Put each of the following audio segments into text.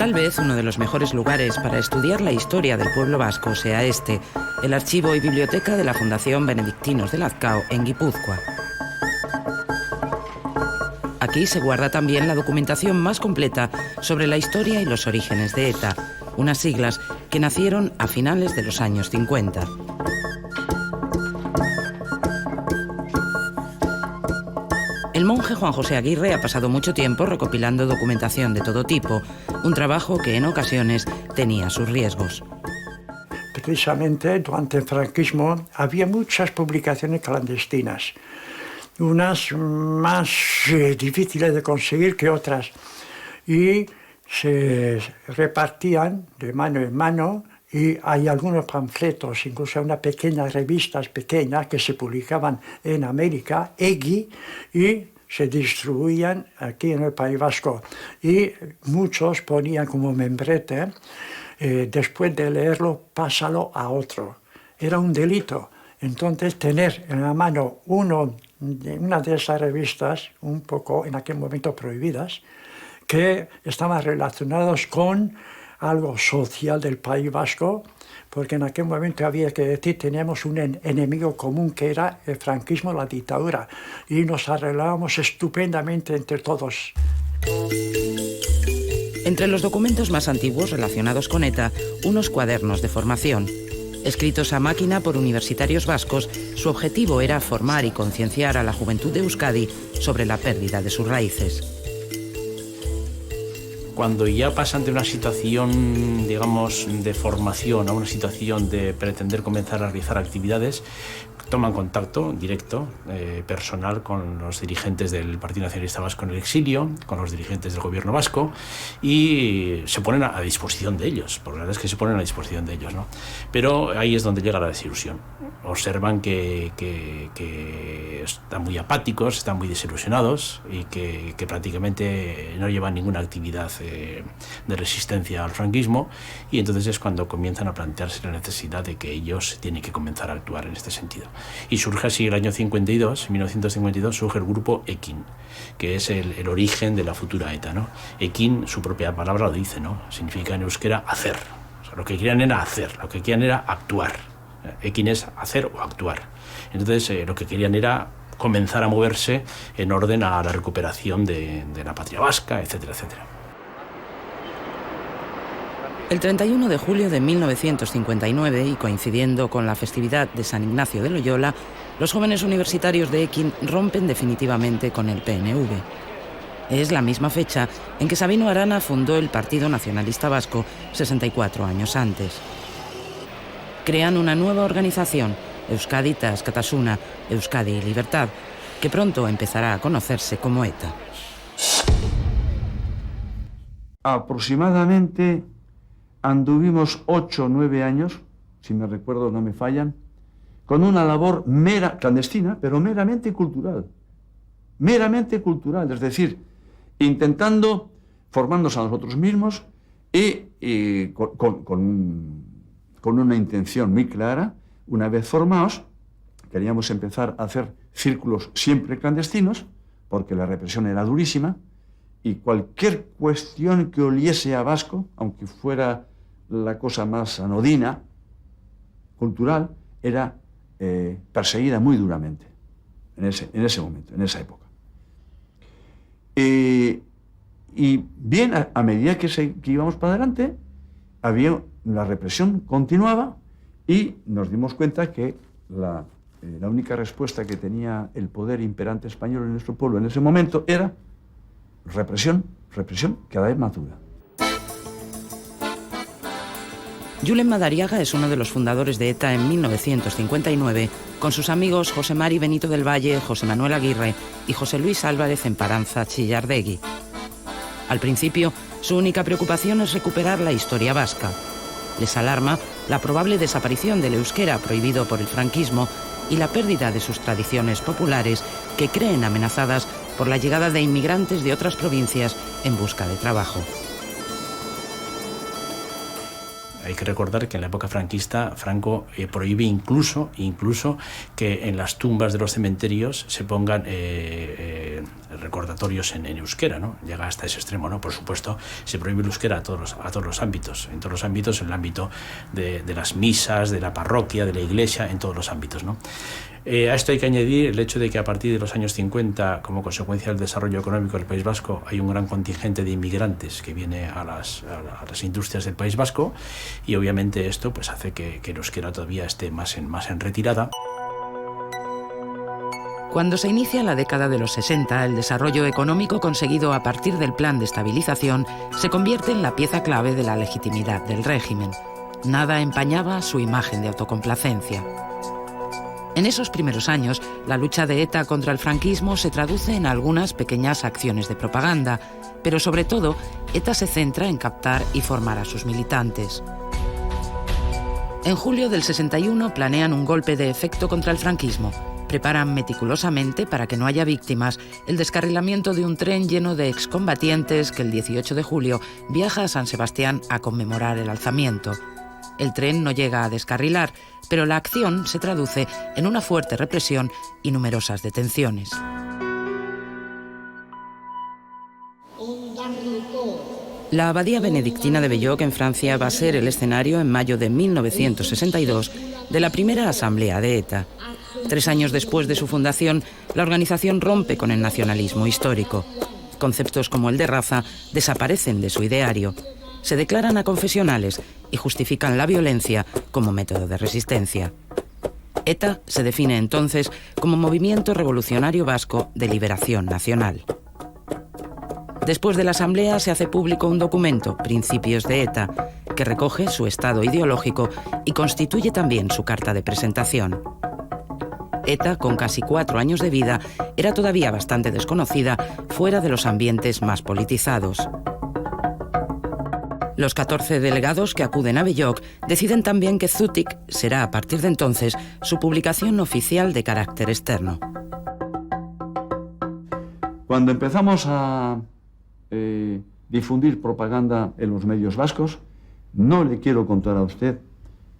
Tal vez uno de los mejores lugares para estudiar la historia del pueblo vasco sea este, el archivo y biblioteca de la Fundación Benedictinos de Lazcao en Guipúzcoa. Aquí se guarda también la documentación más completa sobre la historia y los orígenes de ETA, unas siglas que nacieron a finales de los años 50. El monje Juan José Aguirre ha pasado mucho tiempo recopilando documentación de todo tipo, un trabajo que en ocasiones tenía sus riesgos. Precisamente durante el franquismo había muchas publicaciones clandestinas, unas más difíciles de conseguir que otras, y se repartían de mano en mano, y hay algunos panfletos, incluso unas pequeñas revistas pequeñas que se publicaban en América, EGI, y se distribuían aquí en el País Vasco. Y muchos ponían como membrete, después de leerlo, pásalo a otro. Era un delito. Entonces, tener en la mano una de esas revistas, un poco en aquel momento prohibidas, que estaban relacionados con algo social del País Vasco, porque en aquel momento había que decir, teníamos un enemigo común que era el franquismo, la dictadura, y nos arreglábamos estupendamente entre todos. Entre los documentos más antiguos relacionados con ETA, unos cuadernos de formación. Escritos a máquina por universitarios vascos, su objetivo era formar y concienciar a la juventud de Euskadi sobre la pérdida de sus raíces. Cuando ya pasan de una situación, digamos, de formación a una situación de pretender comenzar a realizar actividades, toman contacto directo, personal, con los dirigentes del Partido Nacionalista Vasco en el exilio, con los dirigentes del gobierno vasco, y se ponen a disposición de ellos, por la verdad es que se ponen a disposición de ellos, ¿no? Pero ahí es donde llega la desilusión. Observan que están muy apáticos, están muy desilusionados y que prácticamente no llevan ninguna actividad de resistencia al franquismo, y entonces es cuando comienzan a plantearse la necesidad de que ellos tienen que comenzar a actuar en este sentido. Y surge así el año 52, en 1952, surge el grupo Ekin, que es el origen de la futura ETA, ¿no? Ekin, su propia palabra lo dice, ¿no? Significa en euskera hacer. O sea, lo que querían era hacer, lo que querían era actuar. Ekin es hacer o actuar. Entonces, lo que querían era comenzar a moverse en orden a la recuperación de la patria vasca, etcétera, etcétera. El 31 de julio de 1959, y coincidiendo con la festividad de San Ignacio de Loyola, los jóvenes universitarios de Ekin rompen definitivamente con el PNV. Es la misma fecha en que Sabino Arana fundó el Partido Nacionalista Vasco 64 años antes. Crean una nueva organización, Euskadi Askatasuna, Euskadi Libertad, que pronto empezará a conocerse como ETA. Aproximadamente anduvimos 8 o 9 años, si me recuerdo no me fallan, con una labor clandestina, pero meramente cultural. Meramente cultural, es decir, intentando formarnos a nosotros mismos y con una intención muy clara. Una vez formados, queríamos empezar a hacer círculos siempre clandestinos, porque la represión era durísima, y cualquier cuestión que oliese a vasco, aunque fuera la cosa más anodina, cultural, era perseguida muy duramente en ese momento, en esa época. Y bien, a medida que íbamos para adelante, la represión continuaba, y nos dimos cuenta que la única respuesta que tenía el poder imperante español en nuestro pueblo en ese momento era represión cada vez más dura. Julen Madariaga es uno de los fundadores de ETA en 1959, con sus amigos José Mari Benito del Valle, José Manuel Aguirre y José Luis Álvarez Emparanza Chillardegui. Al principio, su única preocupación es recuperar la historia vasca. Les alarma la probable desaparición del euskera prohibido por el franquismo y la pérdida de sus tradiciones populares, que creen amenazadas por la llegada de inmigrantes de otras provincias en busca de trabajo. Hay que recordar que en la época franquista Franco prohíbe incluso que en las tumbas de los cementerios se pongan recordatorios en euskera, ¿no? Llega hasta ese extremo, ¿no? Por supuesto, se prohíbe el euskera a todos los ámbitos, en todos los ámbitos, en el ámbito de las misas, de la parroquia, de la iglesia, en todos los ámbitos, ¿no? A esto hay que añadir el hecho de que a partir de los años 50, como consecuencia del desarrollo económico del País Vasco, hay un gran contingente de inmigrantes que viene a las industrias del País Vasco, y obviamente esto pues hace que el euskera todavía esté más en retirada. Cuando se inicia la década de los 60, el desarrollo económico conseguido a partir del plan de estabilización se convierte en la pieza clave de la legitimidad del régimen. Nada empañaba su imagen de autocomplacencia. En esos primeros años, la lucha de ETA contra el franquismo se traduce en algunas pequeñas acciones de propaganda, pero sobre todo, ETA se centra en captar y formar a sus militantes. En julio del 61 planean un golpe de efecto contra el franquismo. Preparan meticulosamente, para que no haya víctimas, el descarrilamiento de un tren lleno de excombatientes que el 18 de julio viaja a San Sebastián a conmemorar el alzamiento. El tren no llega a descarrilar, pero la acción se traduce en una fuerte represión y numerosas detenciones. La abadía benedictina de Belloc en Francia va a ser el escenario en mayo de 1962 de la primera asamblea de ETA. 3 años después de su fundación, la organización rompe con el nacionalismo histórico. Conceptos como el de raza desaparecen de su ideario. Se declaran aconfesionales y justifican la violencia como método de resistencia. ETA se define entonces como Movimiento Revolucionario Vasco de Liberación Nacional. Después de la asamblea se hace público un documento, Principios de ETA, que recoge su estado ideológico y constituye también su carta de presentación. ETA, con casi 4 años de vida, era todavía bastante desconocida fuera de los ambientes más politizados. Los 14 delegados que acuden a Belloc deciden también que Zutik será a partir de entonces su publicación oficial de carácter externo. Cuando empezamos a difundir propaganda en los medios vascos, no le quiero contar a usted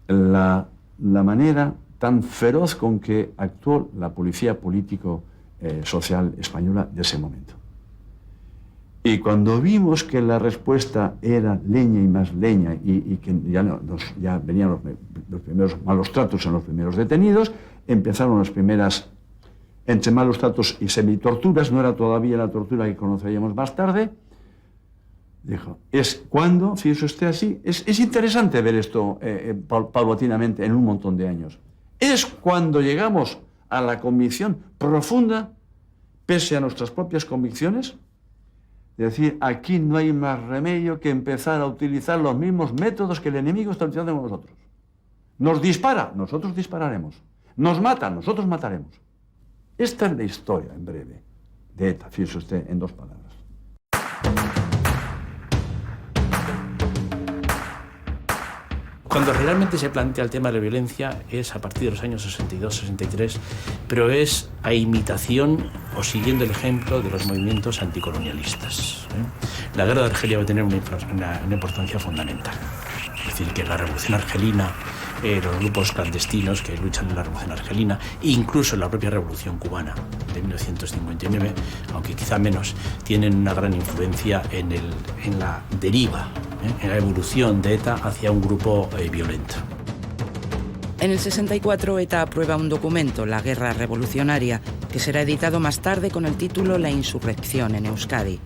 la manera tan feroz con que actuó la policía político-social española de ese momento. Y cuando vimos que la respuesta era leña y más leña y que ya venían los primeros malos tratos en los primeros detenidos, empezaron las primeras, entre malos tratos y semitorturas, no era todavía la tortura que conoceríamos más tarde. Dijo, es cuando, fíjese usted así, es interesante ver esto paulatinamente en un montón de años. Es cuando llegamos a la convicción profunda, pese a nuestras propias convicciones, de decir, aquí no hay más remedio que empezar a utilizar los mismos métodos que el enemigo está utilizando con nosotros. Nos dispara, nosotros dispararemos. Nos mata, nosotros mataremos. Esta es la historia, en breve, de ETA, fíjese usted, en 2 palabras. Cuando realmente se plantea el tema de la violencia es a partir de los años 62-63, pero es a imitación o siguiendo el ejemplo de los movimientos anticolonialistas. La guerra de Argelia va a tener una importancia fundamental. Es decir, que la revolución argelina, los grupos clandestinos que luchan en la revolución argelina, e incluso la propia revolución cubana de 1959, aunque quizá menos, tienen una gran influencia en la deriva, en la evolución de ETA hacia un grupo violento. En el 64, ETA aprueba un documento, La Guerra Revolucionaria, que será editado más tarde con el título La Insurrección en Euskadi.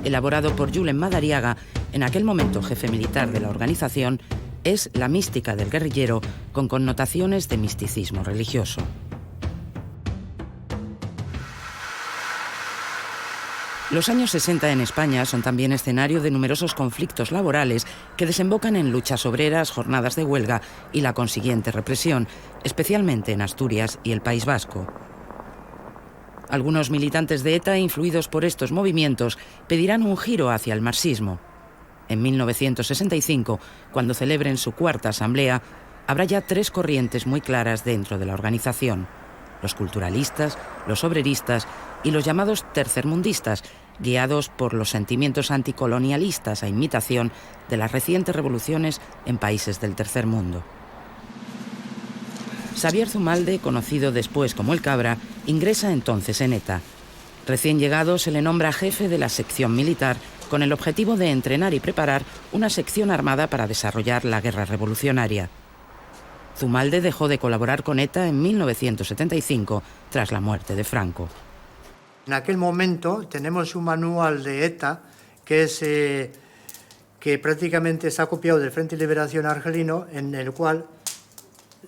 Elaborado por Julen Madariaga, en aquel momento jefe militar de la organización, es la mística del guerrillero con connotaciones de misticismo religioso. Los años 60 en España son también escenario de numerosos conflictos laborales que desembocan en luchas obreras, jornadas de huelga y la consiguiente represión, especialmente en Asturias y el País Vasco. Algunos militantes de ETA, influidos por estos movimientos, pedirán un giro hacia el marxismo. En 1965, cuando celebren su 4ª asamblea, habrá ya 3 corrientes muy claras dentro de la organización: los culturalistas, los obreristas y los llamados tercermundistas, guiados por los sentimientos anticolonialistas a imitación de las recientes revoluciones en países del tercer mundo. Xavier Zumalde, conocido después como el Cabra, ingresa entonces en ETA. Recién llegado se le nombra jefe de la sección militar con el objetivo de entrenar y preparar una sección armada para desarrollar la guerra revolucionaria. Zumalde dejó de colaborar con ETA en 1975 tras la muerte de Franco. En aquel momento tenemos un manual de ETA que prácticamente está copiado del Frente de Liberación Argelino, en el cual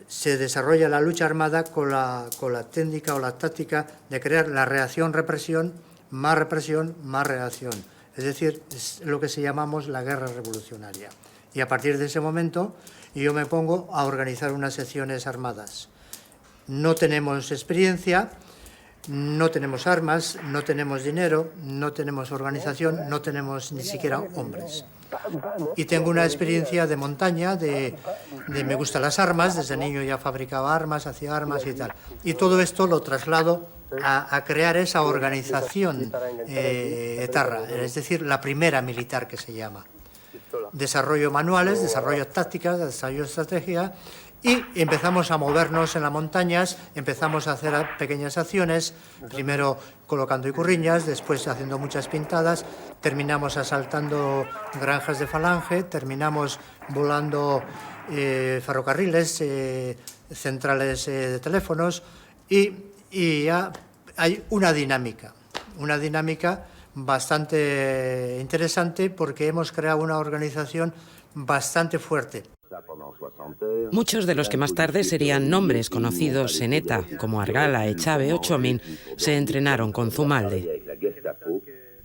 se desarrolla la lucha armada con la técnica o la táctica de crear la reacción-represión, más reacción. Es decir, es lo que llamamos la guerra revolucionaria. Y a partir de ese momento yo me pongo a organizar unas secciones armadas. No tenemos experiencia, no tenemos armas, no tenemos dinero, no tenemos organización, no tenemos ni siquiera hombres. Y tengo una experiencia de montaña, me gustan las armas, desde niño ya fabricaba armas, hacía armas y tal. Y todo esto lo traslado a crear esa organización etarra, es decir, la primera militar que se llama. Desarrollo manuales, desarrollo tácticas, desarrollo estrategia, y empezamos a movernos en las montañas, empezamos a hacer pequeñas acciones, primero colocando icurriñas, después haciendo muchas pintadas, terminamos asaltando granjas de falange, terminamos volando ferrocarriles, centrales de teléfonos, y ya hay una dinámica bastante interesante porque hemos creado una organización bastante fuerte. Muchos de los que más tarde serían nombres conocidos en ETA, como Argala, Echave o Chomin, se entrenaron con Zumalde.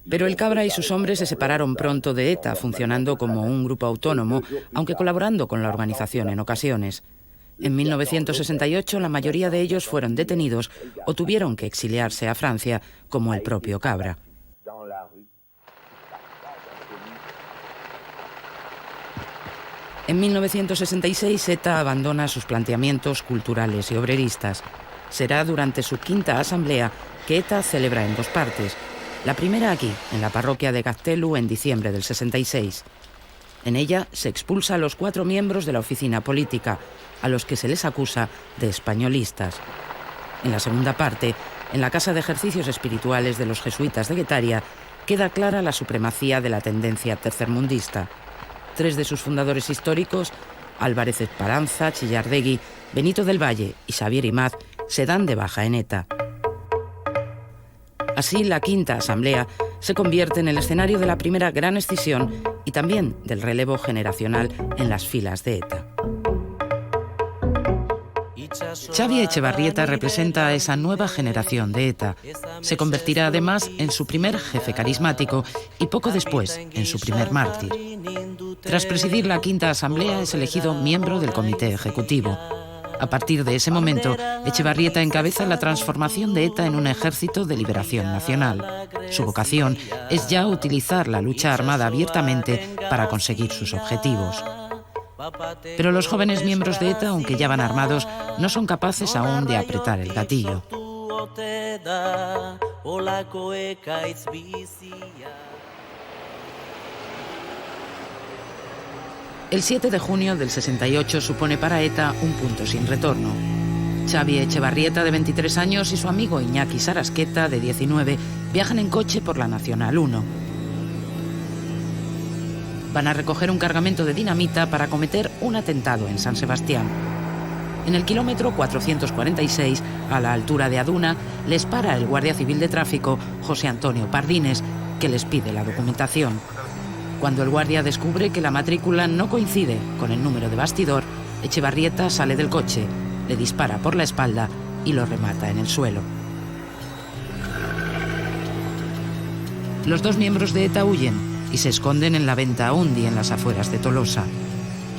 Pero el Cabra y sus hombres se separaron pronto de ETA, funcionando como un grupo autónomo, aunque colaborando con la organización en ocasiones. En 1968 la mayoría de ellos fueron detenidos o tuvieron que exiliarse a Francia, como el propio Cabra. En 1966 ETA abandona sus planteamientos culturales y obreristas. Será durante su quinta asamblea que ETA celebra en dos partes. La primera aquí, en la parroquia de Gaztelu, en diciembre del 66. En ella se expulsa a los 4 miembros de la oficina política, a los que se les acusa de españolistas. En la segunda parte, en la Casa de Ejercicios Espirituales de los Jesuitas de Guetaria, queda clara la supremacía de la tendencia tercermundista. 3 de sus fundadores históricos, Álvarez Esperanza, Chillardegui, Benito del Valle y Xavier Imaz, se dan de baja en ETA. Así, la quinta asamblea se convierte en el escenario de la primera gran escisión y también del relevo generacional en las filas de ETA. Xavi Etxebarrieta representa a esa nueva generación de ETA. Se convertirá además en su primer jefe carismático y poco después en su primer mártir. Tras presidir la quinta asamblea es elegido miembro del comité ejecutivo. A partir de ese momento, Etxebarrieta encabeza la transformación de ETA en un ejército de liberación nacional. Su vocación es ya utilizar la lucha armada abiertamente para conseguir sus objetivos. Pero los jóvenes miembros de ETA, aunque ya van armados, no son capaces aún de apretar el gatillo. El 7 de junio del 68 supone para ETA un punto sin retorno. Xavi Etxebarrieta, de 23 años, y su amigo Iñaki Sarasqueta, de 19, viajan en coche por la Nacional 1. Van a recoger un cargamento de dinamita para cometer un atentado en San Sebastián. En el kilómetro 446, a la altura de Aduna, les para el guardia civil de tráfico, José Antonio Pardines, que les pide la documentación. Cuando el guardia descubre que la matrícula no coincide con el número de bastidor, Etxebarrieta sale del coche, le dispara por la espalda y lo remata en el suelo. Los 2 miembros de ETA huyen y se esconden en la Venta Undi, en las afueras de Tolosa.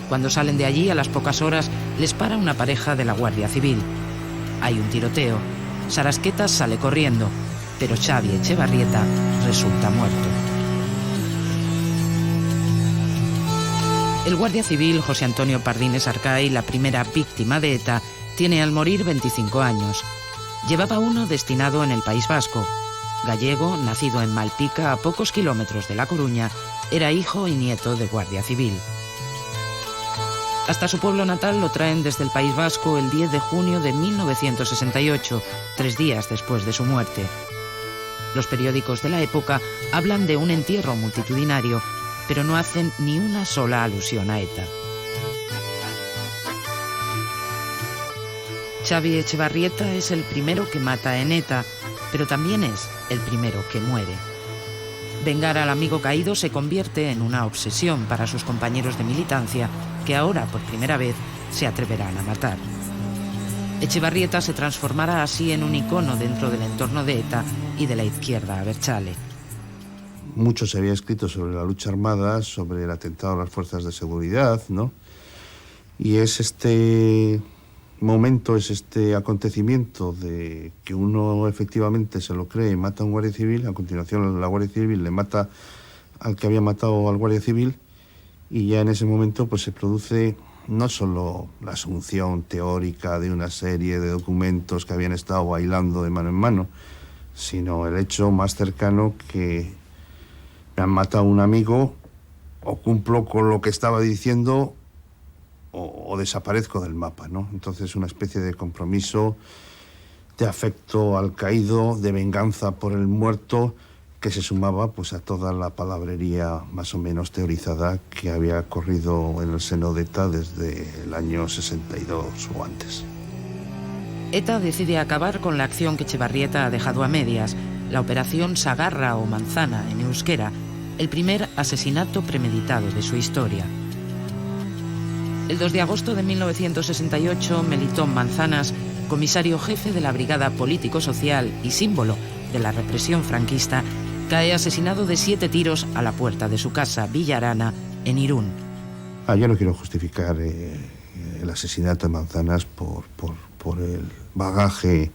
Cuando salen de allí, a las pocas horas, les para una pareja de la Guardia Civil. Hay un tiroteo. Sarasqueta sale corriendo, pero Xavi Etxebarrieta resulta muerto. El guardia civil José Antonio Pardines Arcay, la primera víctima de ETA, tiene al morir 25 años. Llevaba uno destinado en el País Vasco. Gallego, nacido en Malpica, a pocos kilómetros de La Coruña, era hijo y nieto de guardia civil. Hasta su pueblo natal lo traen desde el País Vasco el 10 de junio de 1968, 3 días después de su muerte. Los periódicos de la época hablan de un entierro multitudinario, pero no hacen ni una sola alusión a ETA. Xavi Etxebarrieta es el primero que mata en ETA, pero también es el primero que muere. Vengar al amigo caído se convierte en una obsesión para sus compañeros de militancia, que ahora, por primera vez, se atreverán a matar. Etxebarrieta se transformará así en un icono dentro del entorno de ETA y de la izquierda abertzale. Mucho se había escrito sobre la lucha armada, sobre el atentado a las fuerzas de seguridad, ¿no? Y es este momento, es este acontecimiento de que uno efectivamente se lo cree y mata a un guardia civil, a continuación la Guardia Civil le mata al que había matado al guardia civil, y ya en ese momento pues se produce no solo la asunción teórica de una serie de documentos que habían estado bailando de mano en mano, sino el hecho más cercano que me han matado a un amigo, o cumplo con lo que estaba diciendo, o desaparezco del mapa, ¿no? Entonces una especie de compromiso, de afecto al caído, de venganza por el muerto, que se sumaba pues a toda la palabrería más o menos teorizada que había corrido en el seno de ETA desde el año 62 o antes. ETA decide acabar con la acción que Etxebarrieta ha dejado a medias, la operación Sagarra o Manzana en euskera, el primer asesinato premeditado de su historia. El 2 de agosto de 1968, Melitón Manzanas, comisario jefe de la Brigada Político-Social y símbolo de la represión franquista, cae asesinado de 7 tiros a la puerta de su casa, Villa Arana, en Irún. Yo no quiero justificar el asesinato de Manzanas por el bagaje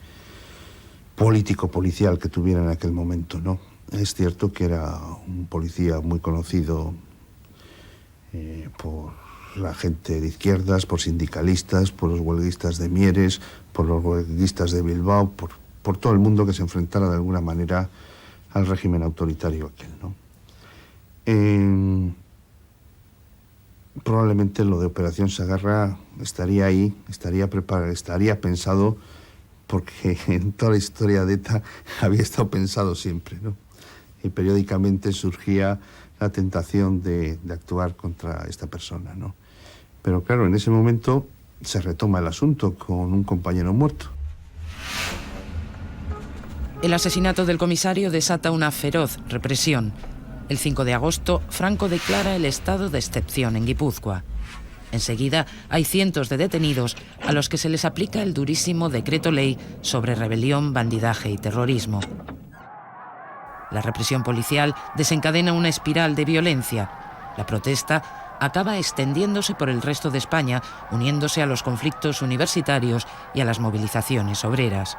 político-policial que tuviera en aquel momento, ¿no? Es cierto que era un policía muy conocido por la gente de izquierdas, por sindicalistas, por los huelguistas de Mieres, por los huelguistas de Bilbao, por todo el mundo que se enfrentara de alguna manera al régimen autoritario aquel, ¿no? Probablemente lo de Operación Sagarra estaría ahí, estaría preparado, estaría pensado, porque en toda la historia de ETA había estado pensado siempre, ¿no? Y periódicamente surgía la tentación de actuar contra esta persona, ¿no? Pero claro, en ese momento se retoma el asunto con un compañero muerto. El asesinato del comisario desata una feroz represión. El 5 de agosto, Franco declara el estado de excepción en Guipúzcoa. Enseguida, hay cientos de detenidos a los que se les aplica el durísimo decreto ley sobre rebelión, bandidaje y terrorismo. La represión policial desencadena una espiral de violencia. La protesta acaba extendiéndose por el resto de España, uniéndose a los conflictos universitarios y a las movilizaciones obreras.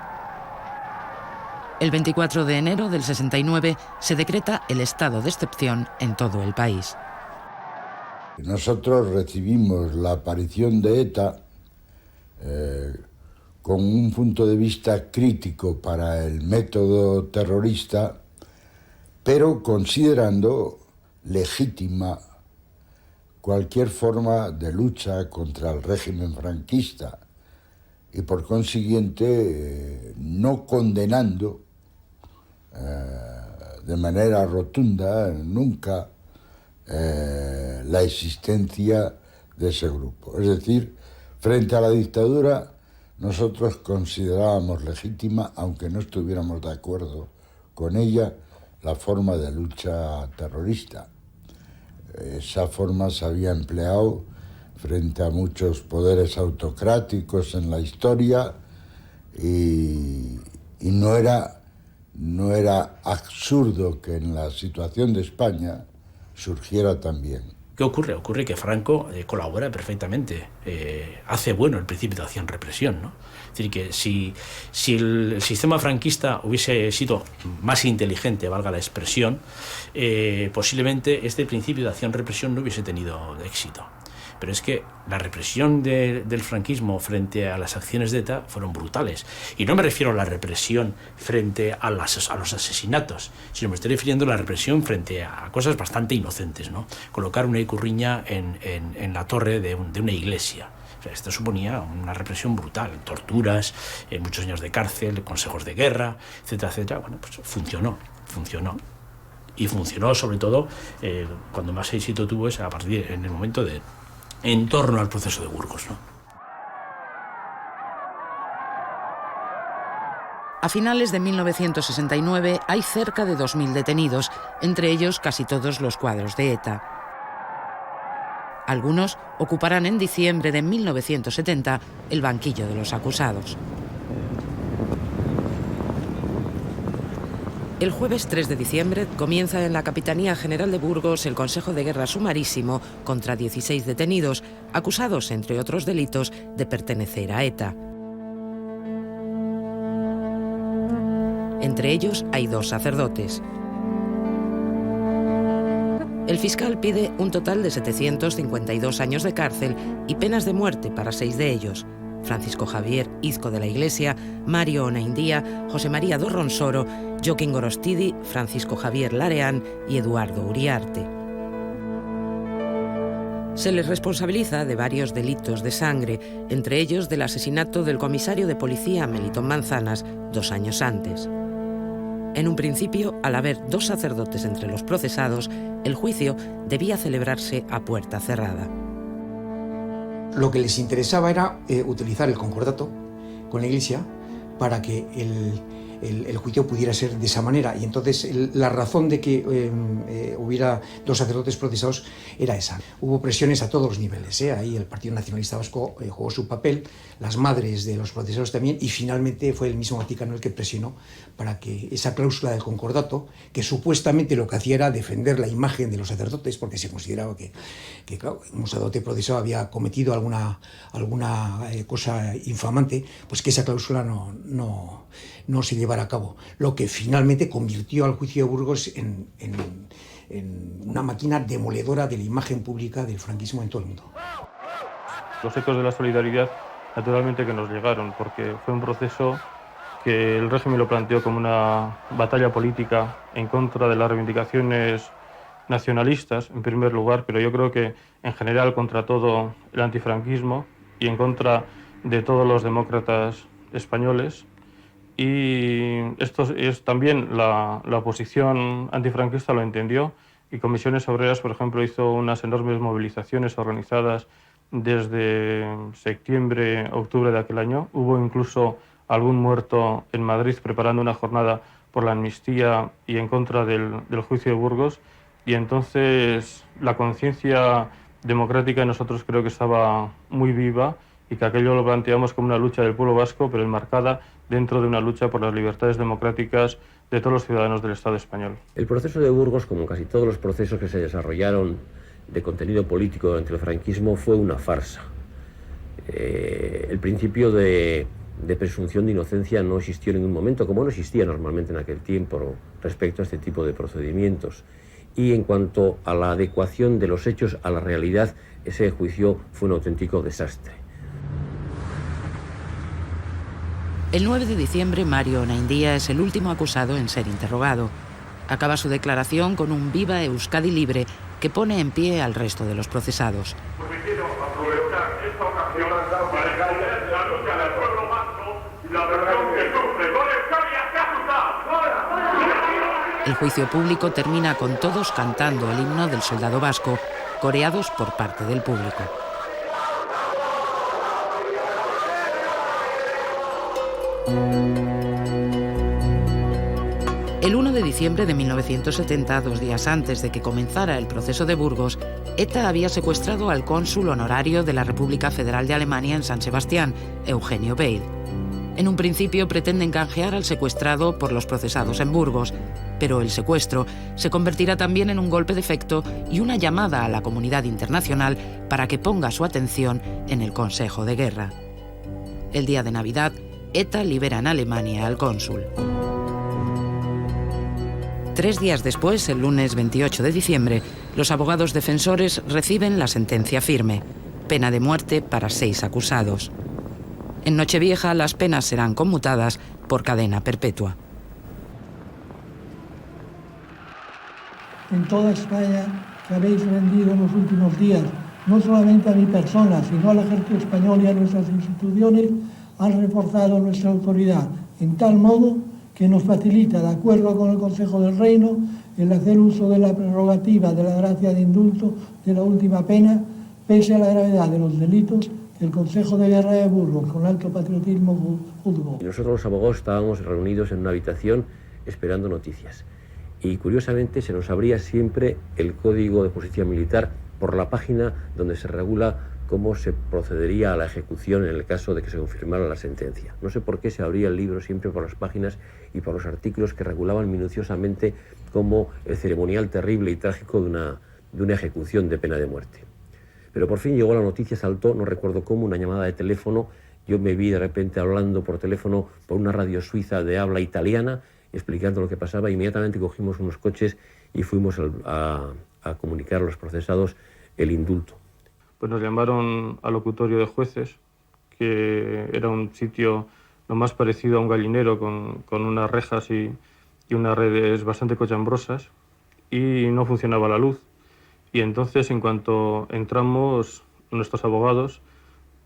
El 24 de enero del 69 se decreta el estado de excepción en todo el país. Nosotros recibimos la aparición de ETA con un punto de vista crítico para el método terrorista, pero considerando legítima cualquier forma de lucha contra el régimen franquista y por consiguiente no condenando de manera rotunda nunca la existencia de ese grupo. Es decir, frente a la dictadura nosotros considerábamos legítima, aunque no estuviéramos de acuerdo con ella, la forma de lucha terrorista. Esa forma se había empleado frente a muchos poderes autocráticos en la historia y no era absurdo que en la situación de España surgiera también. ¿Qué ocurre? Ocurre que Franco colabora perfectamente, hace bueno el principio de acción-represión, ¿no? Es decir, que si el sistema franquista hubiese sido más inteligente, valga la expresión, posiblemente este principio de acción-represión no hubiese tenido éxito. pero es que la represión del franquismo frente a las acciones de ETA fueron brutales. Y no me refiero a la represión frente a los asesinatos, sino me estoy refiriendo a la represión frente a cosas bastante inocentes, ¿no? Colocar una icurriña en la torre de una iglesia. O sea, esto suponía una represión brutal, torturas, muchos años de cárcel, consejos de guerra, etcétera, etcétera. Bueno, pues funcionó. Y funcionó sobre todo cuando más éxito tuvo es a partir en el momento en torno al proceso de Burgos, ¿no? A finales de 1969 hay cerca de 2.000 detenidos, entre ellos casi todos los cuadros de ETA. Algunos ocuparán en diciembre de 1970 el banquillo de los acusados. El jueves 3 de diciembre comienza en la Capitanía General de Burgos el Consejo de Guerra sumarísimo contra 16 detenidos, acusados, entre otros delitos, de pertenecer a ETA. Entre ellos hay 2 sacerdotes. El fiscal pide un total de 752 años de cárcel y penas de muerte para 6 de ellos: Francisco Javier Izco de la Iglesia, Mario Onaindía, José María Dorronsoro, Joaquín Gorostidi, Francisco Javier Lareán y Eduardo Uriarte. Se les responsabiliza de varios delitos de sangre, entre ellos del asesinato del comisario de policía Melitón Manzanas 2 años antes. En un principio, al haber 2 sacerdotes entre los procesados, el juicio debía celebrarse a puerta cerrada. Lo que les interesaba era utilizar el concordato con la Iglesia para que el juicio pudiera ser de esa manera. Y entonces la razón de que hubiera 2 sacerdotes procesados era esa. Hubo presiones a todos los niveles. Ahí el Partido Nacionalista Vasco jugó su papel, las madres de los procesados también, y finalmente fue el mismo Vaticano el que presionó para que esa cláusula del concordato, que supuestamente lo que hacía era defender la imagen de los sacerdotes, porque se consideraba que claro, un sacerdote procesado había cometido alguna cosa infamante, pues que esa cláusula no se llevara a cabo, lo que finalmente convirtió al juicio de Burgos en una máquina demoledora de la imagen pública del franquismo en todo el mundo. Los ecos de la solidaridad, naturalmente que nos llegaron, porque fue un proceso que el régimen lo planteó como una batalla política en contra de las reivindicaciones nacionalistas, en primer lugar, pero yo creo que en general contra todo el antifranquismo y en contra de todos los demócratas españoles. Y esto es también la oposición antifranquista lo entendió, y Comisiones Obreras, por ejemplo, hizo unas enormes movilizaciones organizadas desde septiembre, octubre de aquel año. Hubo incluso algún muerto en Madrid preparando una jornada por la amnistía y en contra del juicio de Burgos. Y entonces la conciencia democrática en nosotros creo que estaba muy viva, y que aquello lo planteamos como una lucha del pueblo vasco, pero enmarcada dentro de una lucha por las libertades democráticas de todos los ciudadanos del Estado español. El proceso de Burgos, como casi todos los procesos que se desarrollaron de contenido político durante el franquismo, fue una farsa. El principio de presunción de inocencia no existió en ningún momento, como no existía normalmente en aquel tiempo respecto a este tipo de procedimientos. Y en cuanto a la adecuación de los hechos a la realidad, ese juicio fue un auténtico desastre. El 9 de diciembre, Mario Onaindía es el último acusado en ser interrogado. Acaba su declaración con un Viva Euskadi Libre que pone en pie al resto de los procesados. Quiero aprovechar esta ocasión para agradecer la lucha del pueblo vasco y la presión que sufre con Euskadi hacia El juicio público termina con todos cantando el himno del soldado vasco, coreados por parte del público. El 1 de diciembre de 1970, 2 días antes de que comenzara el proceso de Burgos, ETA había secuestrado al cónsul honorario de la República Federal de Alemania en San Sebastián, Eugenio Beil. En un principio pretenden canjear al secuestrado por los procesados en Burgos, pero el secuestro se convertirá también en un golpe de efecto y una llamada a la comunidad internacional para que ponga su atención en el Consejo de Guerra. El día de Navidad, ETA libera en Alemania al cónsul. 3 días después, el lunes 28 de diciembre, los abogados defensores reciben la sentencia firme. pena de muerte para 6 acusados. En Nochevieja las penas serán conmutadas por cadena perpetua. En toda España que habéis rendido en los últimos días, no solamente a mi persona, sino al ejército español y a nuestras instituciones, han reforzado nuestra autoridad, en tal modo que nos facilita, de acuerdo con el Consejo del Reino, el hacer uso de la prerrogativa de la gracia de indulto de la última pena, pese a la gravedad de los delitos que el Consejo de Guerra de Burgos, con alto patriotismo, juzgó. Nosotros los abogados estábamos reunidos en una habitación esperando noticias. Y curiosamente se nos abría siempre el Código de Justicia Militar por la página donde se regula cómo se procedería a la ejecución en el caso de que se confirmara la sentencia. No sé por qué se abría el libro siempre por las páginas y por los artículos que regulaban minuciosamente cómo el ceremonial terrible y trágico de una ejecución de pena de muerte. Pero por fin llegó la noticia, saltó, no recuerdo cómo, una llamada de teléfono. Yo me vi de repente hablando por teléfono por una radio suiza de habla italiana, explicando lo que pasaba. Inmediatamente cogimos unos coches y fuimos a comunicar a los procesados el indulto. Pues nos llamaron al locutorio de jueces, que era un sitio lo más parecido a un gallinero con unas rejas y unas redes bastante cochambrosas, y no funcionaba la luz. Y entonces, en cuanto entramos, nuestros abogados,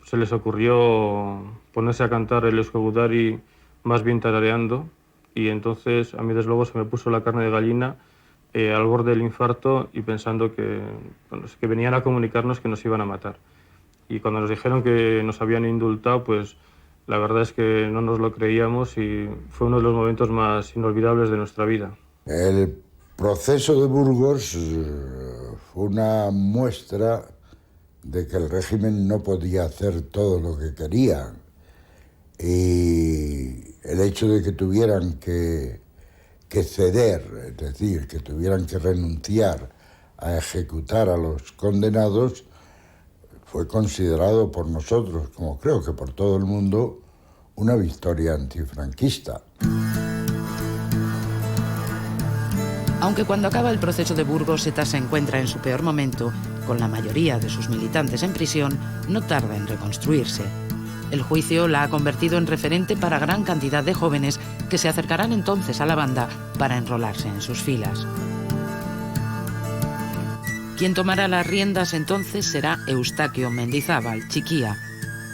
se les ocurrió ponerse a cantar el Escogudari más bien tarareando, y entonces a mí desde luego se me puso la carne de gallina al borde del infarto, y pensando que venían a comunicarnos que nos iban a matar. Y cuando nos dijeron que nos habían indultado, pues la verdad es que no nos lo creíamos, y fue uno de los momentos más inolvidables de nuestra vida. El proceso de Burgos fue una muestra de que el régimen no podía hacer todo lo que quería, y el hecho de que tuvieran que ceder, es decir, que tuvieran que renunciar a ejecutar a los condenados, fue considerado por nosotros, como creo que por todo el mundo, una victoria antifranquista. Aunque cuando acaba el proceso de Burgos, ETA se encuentra en su peor momento, con la mayoría de sus militantes en prisión, no tarda en reconstruirse. El juicio la ha convertido en referente para gran cantidad de jóvenes que se acercarán entonces a la banda para enrolarse en sus filas. Quien tomará las riendas entonces será Eustaquio Mendizábal Chiquía,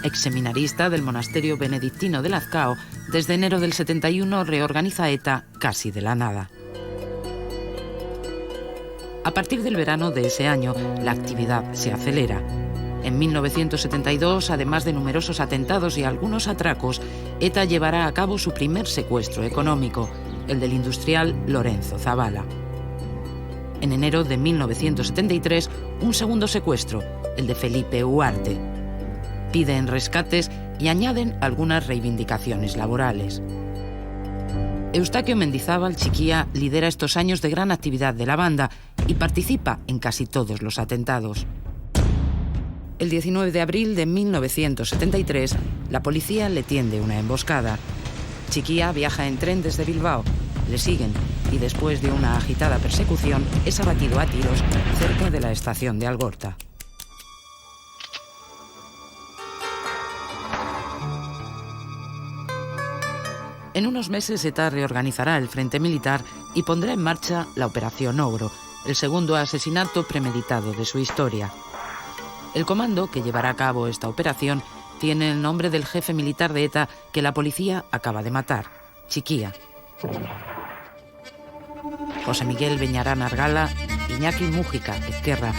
exseminarista del monasterio benedictino de Lazcao. Desde enero del 71 reorganiza ETA casi de la nada. A partir del verano de ese año, la actividad se acelera. En 1972, además de numerosos atentados y algunos atracos, ETA llevará a cabo su primer secuestro económico, el del industrial Lorenzo Zavala. En enero de 1973, un segundo secuestro, el de Felipe Huarte. Piden rescates y añaden algunas reivindicaciones laborales. Eustaquio Mendizábal Chiquía lidera estos años de gran actividad de la banda y participa en casi todos los atentados. El 19 de abril de 1973, la policía le tiende una emboscada. Chiquía viaja en tren desde Bilbao, le siguen y después de una agitada persecución es abatido a tiros cerca de la estación de Algorta. En unos meses ETA reorganizará el frente militar y pondrá en marcha la Operación Ogro, el segundo asesinato premeditado de su historia. El comando que llevará a cabo esta operación tiene el nombre del jefe militar de ETA que la policía acaba de matar, Chiquía. José Miguel Beñarán Argala, Iñaki Mújica Ezquerra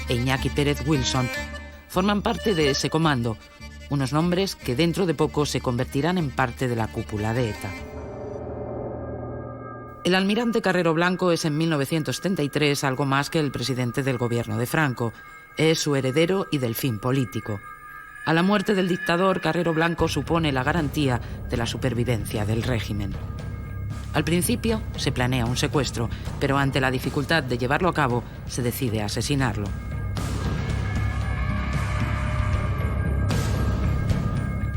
e Iñaki Pérez Wilson forman parte de ese comando, unos nombres que dentro de poco se convertirán en parte de la cúpula de ETA. El almirante Carrero Blanco es en 1973 algo más que el presidente del gobierno de Franco. Es su heredero y delfín político. A la muerte del dictador, Carrero Blanco supone la garantía de la supervivencia del régimen. Al principio se planea un secuestro, pero ante la dificultad de llevarlo a cabo, se decide asesinarlo.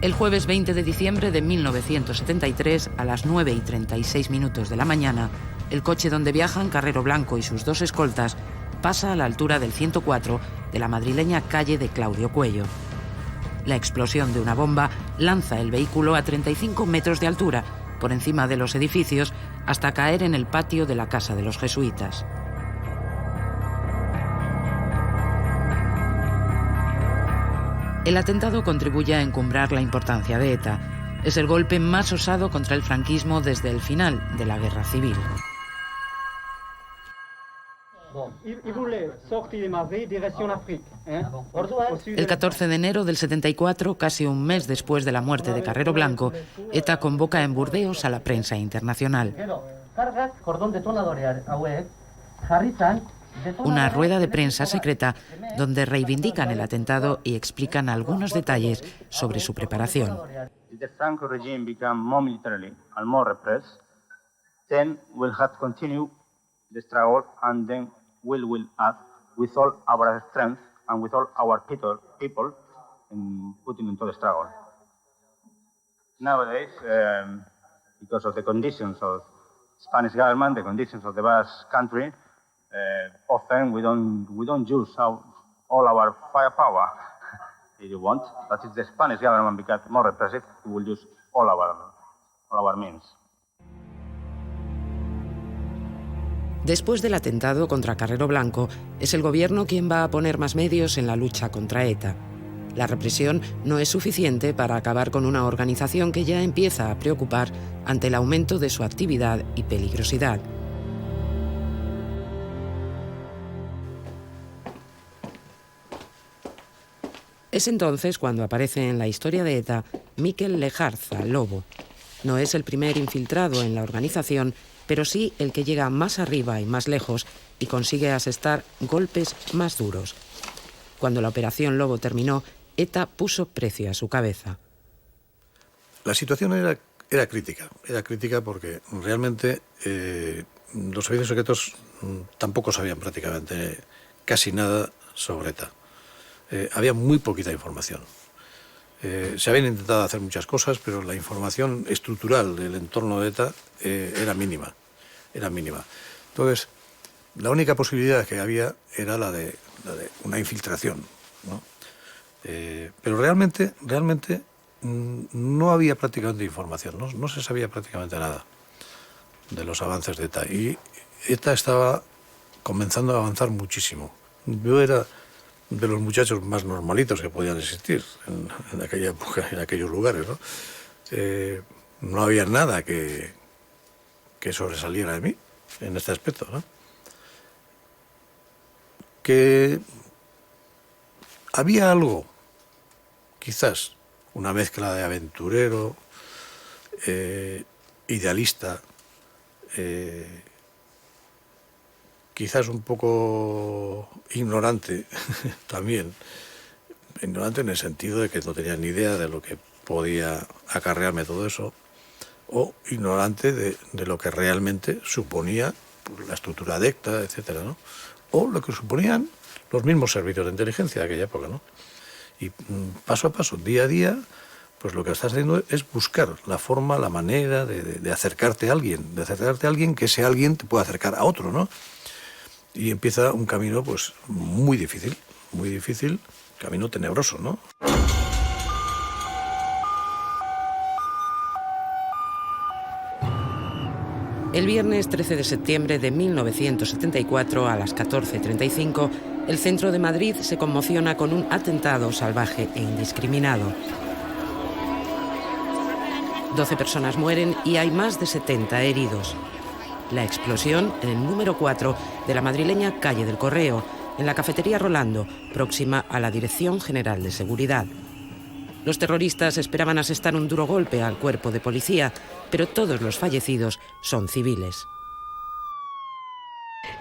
El jueves 20 de diciembre de 1973, a las 9:36 de la mañana, el coche donde viajan Carrero Blanco y sus dos escoltas pasa a la altura del 104 de la madrileña calle de Claudio Cuello. La explosión de una bomba lanza el vehículo a 35 metros de altura, por encima de los edificios, hasta caer en el patio de la casa de los jesuitas. El atentado contribuye a encumbrar la importancia de ETA. Es el golpe más osado contra el franquismo desde el final de la Guerra Civil. El 14 de enero del 74, casi un mes después de la muerte de Carrero Blanco, ETA convoca en Burdeos a la prensa internacional. Una rueda de prensa secreta donde reivindican el atentado y explican algunos detalles sobre su preparación. The Franco regime become more militarily and more repressed, then we'll have to continue the struggle, and then we'll act with all our strength and with all our people in putting into the struggle. Nowadays, because of the conditions of Spanish government, the conditions of the Basque country, often we don't use all our firepower. If you want, but if the Spanish government becomes more repressive, we will use all our means. Después del atentado contra Carrero Blanco, es el gobierno quien va a poner más medios en la lucha contra ETA. La represión no es suficiente para acabar con una organización que ya empieza a preocupar ante el aumento de su actividad y peligrosidad. Es entonces cuando aparece en la historia de ETA Mikel Lejarza, Lobo. No es el primer infiltrado en la organización, pero sí el que llega más arriba y más lejos y consigue asestar golpes más duros. Cuando la operación Lobo terminó, ETA puso precio a su cabeza. La situación era crítica porque realmente los servicios secretos tampoco sabían prácticamente casi nada sobre ETA. Había muy poquita información. Se habían intentado hacer muchas cosas, pero la información estructural del entorno de ETA era mínima. Entonces, la única posibilidad que había era la de una infiltración, ¿no? Pero realmente no había prácticamente información, no se sabía prácticamente nada de los avances de ETA. Y ETA estaba comenzando a avanzar muchísimo. Yo era de los muchachos más normalitos que podían existir en aquella época, en aquellos lugares, ¿no? No había nada que sobresaliera de mí en este aspecto, ¿no? Que había algo, quizás una mezcla de aventurero, idealista, quizás un poco ignorante también, ignorante en el sentido de que no tenía ni idea de lo que podía acarrearme todo eso, o ignorante de lo que realmente suponía la estructura de ETA, etcétera, ¿no? O lo que suponían los mismos servicios de inteligencia de aquella época, ¿no? Y paso a paso, día a día, pues lo que estás haciendo es buscar la forma, la manera de acercarte a alguien, que ese alguien te pueda acercar a otro, ¿no? Y empieza un camino, pues, muy difícil, camino tenebroso, ¿no? El viernes 13 de septiembre de 1974, a las 14:35, el centro de Madrid se conmociona con un atentado salvaje e indiscriminado. 12 personas mueren y hay más de 70 heridos. La explosión en el número 4 de la madrileña calle del Correo, en la cafetería Rolando, próxima a la Dirección General de Seguridad. Los terroristas esperaban asestar un duro golpe al cuerpo de policía, pero todos los fallecidos son civiles.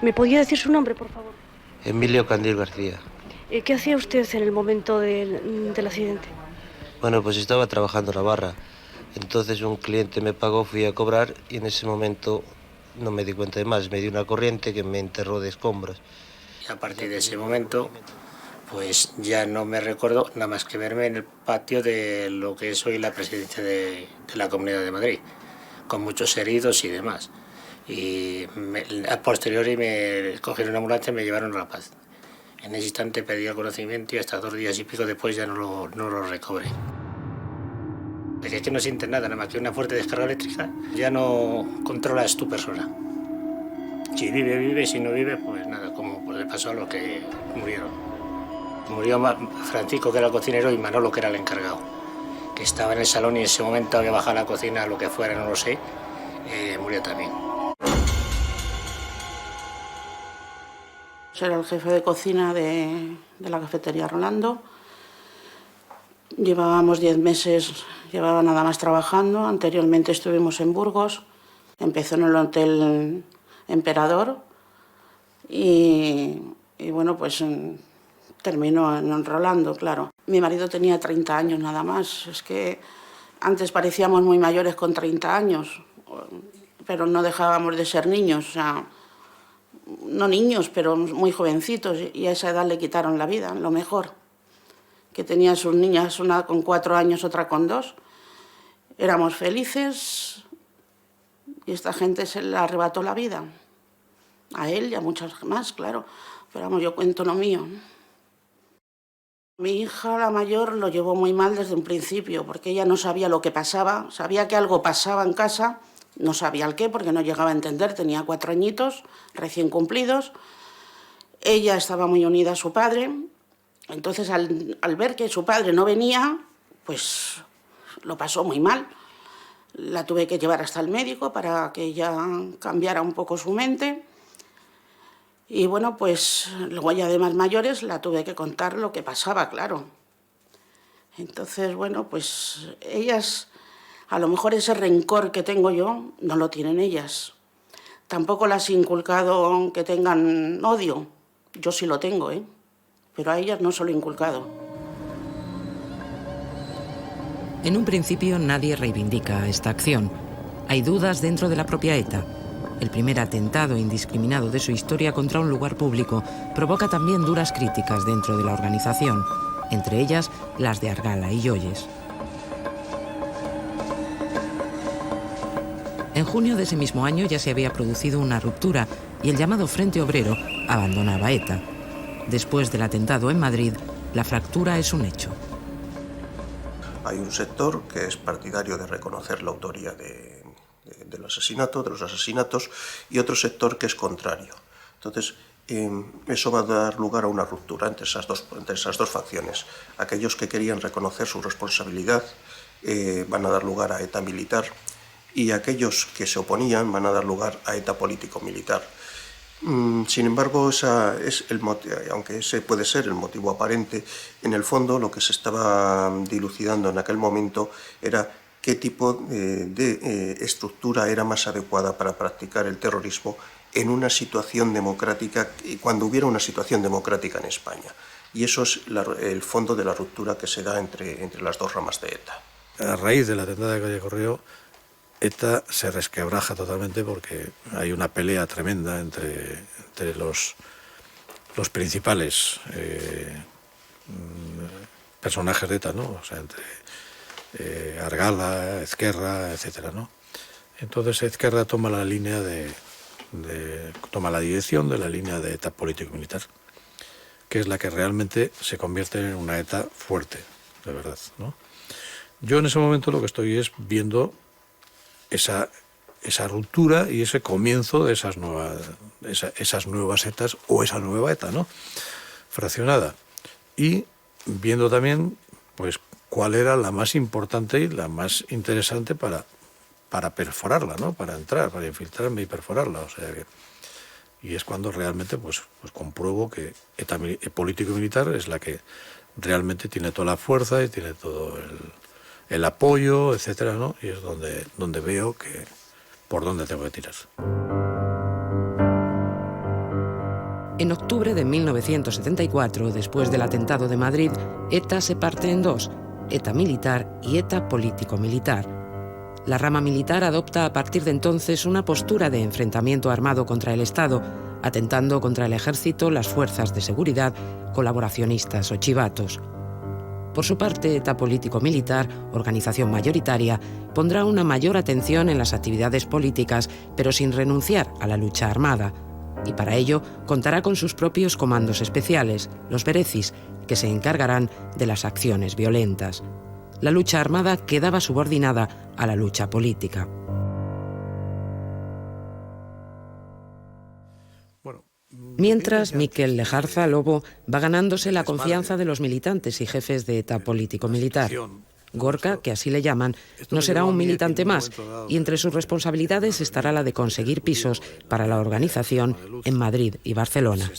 ¿Me podría decir su nombre, por favor? Emilio Candil García. ¿Qué hacía usted en el momento del accidente? Bueno, pues estaba trabajando en la barra. Entonces un cliente me pagó, fui a cobrar y en ese momento no me di cuenta de más. Me dio una corriente que me enterró de escombros. Y a partir de ese momento, pues ya no me recuerdo nada más que verme en el patio de lo que es hoy la presidencia de la Comunidad de Madrid, con muchos heridos y demás. y a posteriori me cogieron una ambulancia y me llevaron a La Paz. En ese instante perdí el conocimiento y hasta 2 días y pico después ya no lo recobré. Es que no sientes nada más que una fuerte descarga eléctrica, ya no controlas tu persona. Si vive, vive, si no vive, pues nada, como le pasó a los que murieron. Murió Francisco, que era el cocinero, y Manolo, que era el encargado, que estaba en el salón y en ese momento había bajado a la cocina, lo que fuera, no lo sé, murió también. Era el jefe de cocina de la cafetería Rolando. Llevábamos 10 meses, llevaba nada más trabajando. Anteriormente estuvimos en Burgos, empezó en el Hotel Emperador y bueno, pues terminó en Rolando, claro. Mi marido tenía 30 años nada más. Es que antes parecíamos muy mayores con 30 años, pero no dejábamos de ser niños, o sea, no niños, pero muy jovencitos, y a esa edad le quitaron la vida, lo mejor. Que tenía sus niñas, una con 4 años, otra con 2. Éramos felices y esta gente se le arrebató la vida. A él y a muchas más, claro. Pero vamos, yo cuento lo mío. Mi hija, la mayor, lo llevó muy mal desde un principio, porque ella no sabía lo que pasaba, sabía que algo pasaba en casa, no sabía el qué, porque no llegaba a entender, tenía 4 añitos, recién cumplidos. Ella estaba muy unida a su padre, entonces al ver que su padre no venía, pues lo pasó muy mal. La tuve que llevar hasta el médico para que ella cambiara un poco su mente. Y bueno, pues luego ya de más mayores la tuve que contar lo que pasaba, claro. Entonces, bueno, pues ellas, a lo mejor ese rencor que tengo yo, no lo tienen ellas. Tampoco las he inculcado que tengan odio. Yo sí lo tengo, pero a ellas no se lo he inculcado. En un principio nadie reivindica esta acción. Hay dudas dentro de la propia ETA. El primer atentado indiscriminado de su historia contra un lugar público provoca también duras críticas dentro de la organización, entre ellas las de Argala y Joyes. En junio de ese mismo año ya se había producido una ruptura y el llamado Frente Obrero abandonaba ETA. Después del atentado en Madrid, la fractura es un hecho. Hay un sector que es partidario de reconocer la autoría del asesinato, de los asesinatos, y otro sector que es contrario. Entonces, eso va a dar lugar a una ruptura entre esas dos facciones. Aquellos que querían reconocer su responsabilidad van a dar lugar a ETA militar, y aquellos que se oponían van a dar lugar a ETA político-militar. Sin embargo, aunque ese puede ser el motivo aparente, en el fondo lo que se estaba dilucidando en aquel momento era qué tipo de estructura era más adecuada para practicar el terrorismo en una situación democrática, cuando hubiera una situación democrática en España. Y eso es el fondo de la ruptura que se da entre las dos ramas de ETA. A raíz del atentado de Calle Correo, ETA se resquebraja totalmente porque hay una pelea tremenda entre los principales personajes de ETA, ¿no? O sea, entre Argala, Ezquerra, etcétera, ¿no? Entonces Ezquerra toma la línea toma la dirección de la línea de ETA político-militar, que es la que realmente se convierte en una ETA fuerte, de verdad, ¿no? Yo en ese momento lo que estoy es viendo esa ruptura y ese comienzo de esas nuevas ETAs, o esa nueva ETA, ¿no? Fraccionada. Y viendo también, pues, cuál era la más importante y la más interesante para perforarla, ¿no? Para entrar, para infiltrarme y perforarla. O sea y es cuando realmente pues compruebo que ETA político y militar es la que realmente tiene toda la fuerza y tiene todo el apoyo, etcétera, ¿no? Y es donde veo que por dónde tengo que tirar. En octubre de 1974, después del atentado de Madrid, ETA se parte en dos: ETA militar y ETA político-militar. La rama militar adopta a partir de entonces una postura de enfrentamiento armado contra el Estado, atentando contra el ejército, las fuerzas de seguridad, colaboracionistas o chivatos. Por su parte, ETA político-militar, organización mayoritaria, pondrá una mayor atención en las actividades políticas, pero sin renunciar a la lucha armada. Y para ello contará con sus propios comandos especiales, los Berecis, que se encargarán de las acciones violentas. La lucha armada quedaba subordinada a la lucha política. Mientras, Miquel Lejarza Lobo va ganándose la confianza de los militantes y jefes de ETA político-militar. Gorka, que así le llaman, no será un militante más, y entre sus responsabilidades estará la de conseguir pisos para la organización en Madrid y Barcelona.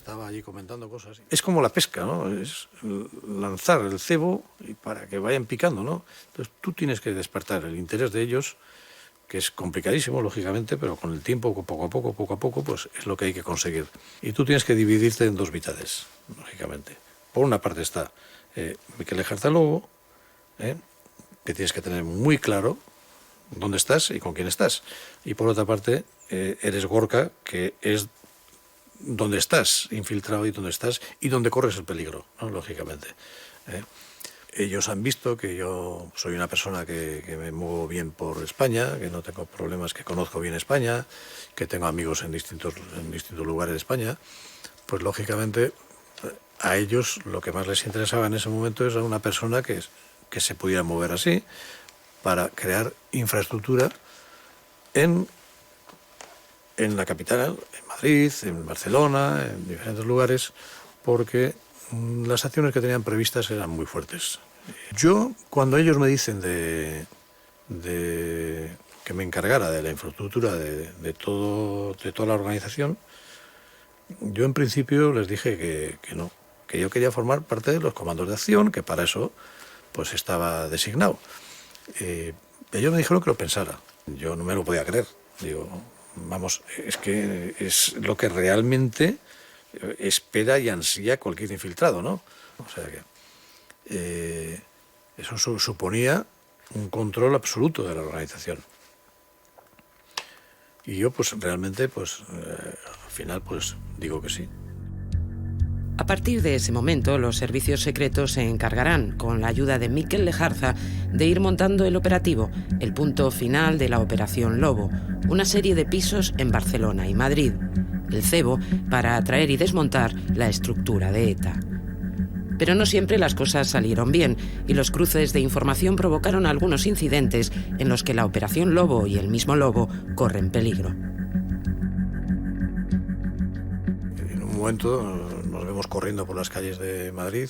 Es como la pesca, ¿no? Es lanzar el cebo para que vayan picando, ¿no? Entonces tú tienes que despertar el interés de ellos, que es complicadísimo, lógicamente, pero con el tiempo, poco a poco, pues es lo que hay que conseguir. Y tú tienes que dividirte en dos mitades, lógicamente. Por una parte está Miquel Lejarza Lobo, que tienes que tener muy claro dónde estás y con quién estás. Y por otra parte, eres Gorka, que es dónde estás infiltrado y dónde estás y dónde corres el peligro, ¿no? Lógicamente. Ellos han visto que yo soy una persona que me muevo bien por España, que no tengo problemas, que conozco bien España, que tengo amigos en distintos lugares de España. Pues lógicamente a ellos lo que más les interesaba en ese momento era una persona que se pudiera mover así para crear infraestructura en la capital, en Madrid, en Barcelona, en diferentes lugares, porque las acciones que tenían previstas eran muy fuertes. Yo, cuando ellos me dicen de que me encargara de la infraestructura de toda la organización, yo en principio les dije que no, que yo quería formar parte de los comandos de acción, que para eso pues estaba designado. Ellos me dijeron que lo pensara. Yo no me lo podía creer. Digo, vamos, es que es lo que realmente espera y ansía cualquier infiltrado, ¿no? O sea que eso suponía un control absoluto de la organización. Y yo pues realmente pues al final pues digo que sí. A partir de ese momento, los servicios secretos se encargarán, con la ayuda de Miquel Lejarza, de ir montando el operativo, el punto final de la Operación Lobo, una serie de pisos en Barcelona y Madrid, el cebo para atraer y desmontar la estructura de ETA. Pero no siempre las cosas salieron bien, y los cruces de información provocaron algunos incidentes en los que la Operación Lobo y el mismo Lobo corren peligro. En un momento nos vemos corriendo por las calles de Madrid,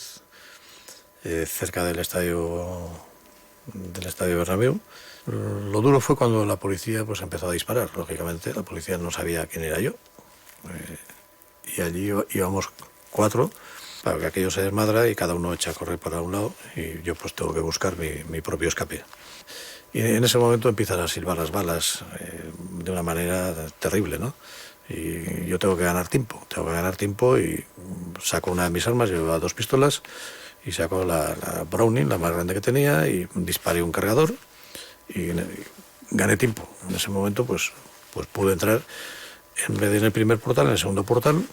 cerca del estadio Bernabéu. Lo duro fue cuando la policía pues empezó a disparar. Lógicamente la policía no sabía quién era yo, y allí íbamos 4 para que aquello se desmadra y cada uno echa a correr para un lado y yo pues tengo que buscar mi propio escape. Y en ese momento empiezan a silbar las balas de una manera terrible, ¿no? Y yo tengo que ganar tiempo y saco una de mis armas, llevaba 2 pistolas y saco la Browning, la más grande que tenía, y disparé un cargador y gané tiempo. En ese momento pues pude entrar, en vez de en el primer portal, en el segundo portal,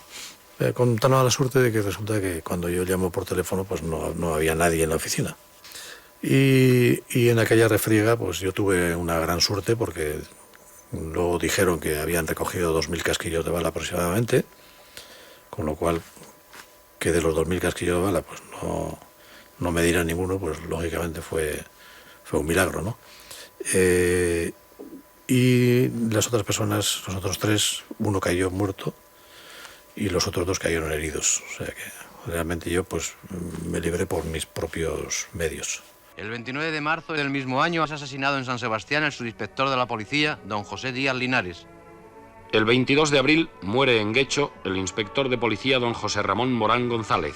con tan mala suerte de que resulta que cuando yo llamo por teléfono pues no había nadie en la oficina. Y en aquella refriega pues yo tuve una gran suerte porque luego dijeron que habían recogido 2.000 casquillos de bala aproximadamente, con lo cual que de los 2.000 casquillos de bala pues no me dieran ninguno, pues lógicamente fue un milagro, ¿no? Y las otras personas, los otros 3, uno cayó muerto y los otros 2 cayeron heridos. O sea que realmente yo pues me libré por mis propios medios. El 29 de marzo del mismo año es asesinado en San Sebastián el subinspector de la policía, don José Díaz Linares. El 22 de abril muere en Guecho el inspector de policía don José Ramón Morán González.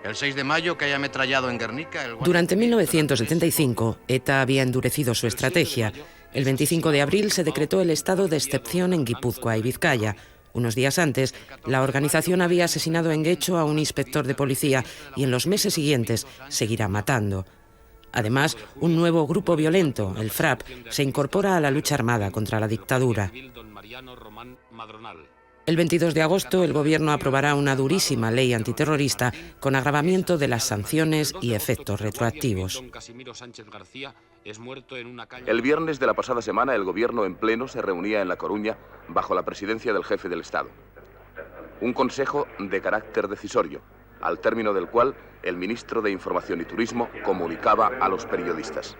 El 6 de mayo cae ametrallado en Guernica... Durante 1975, ETA había endurecido su estrategia. El 25 de abril se decretó el estado de excepción en Guipúzcoa y Vizcaya. Unos días antes, la organización había asesinado en Guecho a un inspector de policía y en los meses siguientes seguirá matando. Además, un nuevo grupo violento, el FRAP, se incorpora a la lucha armada contra la dictadura. El 22 de agosto el Gobierno aprobará una durísima ley antiterrorista con agravamiento de las sanciones y efectos retroactivos. El viernes de la pasada semana el Gobierno en pleno se reunía en La Coruña bajo la presidencia del jefe del Estado. Un consejo de carácter decisorio, al término del cual el ministro de Información y Turismo comunicaba a los periodistas.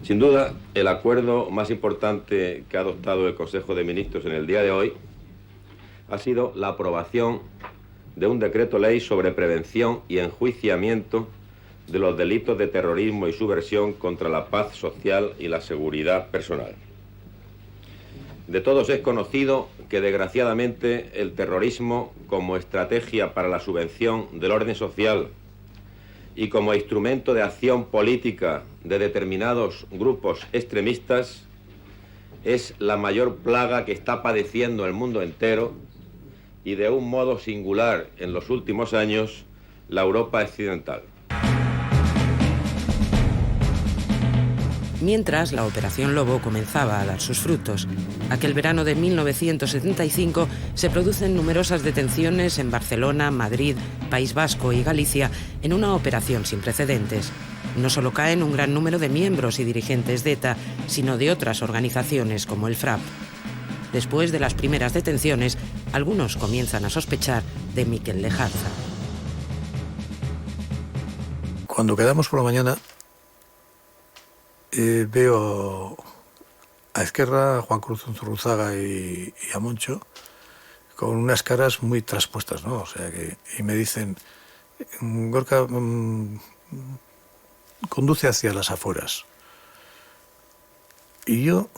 Sin duda, el acuerdo más importante que ha adoptado el Consejo de Ministros en el día de hoy ha sido la aprobación de un decreto ley sobre prevención y enjuiciamiento de los delitos de terrorismo y subversión contra la paz social y la seguridad personal. De todos es conocido que, desgraciadamente, el terrorismo, como estrategia para la subvención del orden social y como instrumento de acción política de determinados grupos extremistas, es la mayor plaga que está padeciendo el mundo entero y, de un modo singular en los últimos años, la Europa occidental. Mientras, la Operación Lobo comenzaba a dar sus frutos. Aquel verano de 1975 se producen numerosas detenciones en Barcelona, Madrid, País Vasco y Galicia en una operación sin precedentes. No solo caen un gran número de miembros y dirigentes de ETA, sino de otras organizaciones como el FRAP. Después de las primeras detenciones, algunos comienzan a sospechar de Miquel Lejarza. Cuando quedamos por la mañana, veo a Ezquerra, a Juan Cruz Unzurruzaga y a Moncho con unas caras muy traspuestas, ¿no? O sea y me dicen, Gorka, conduce hacia las afueras. Y yo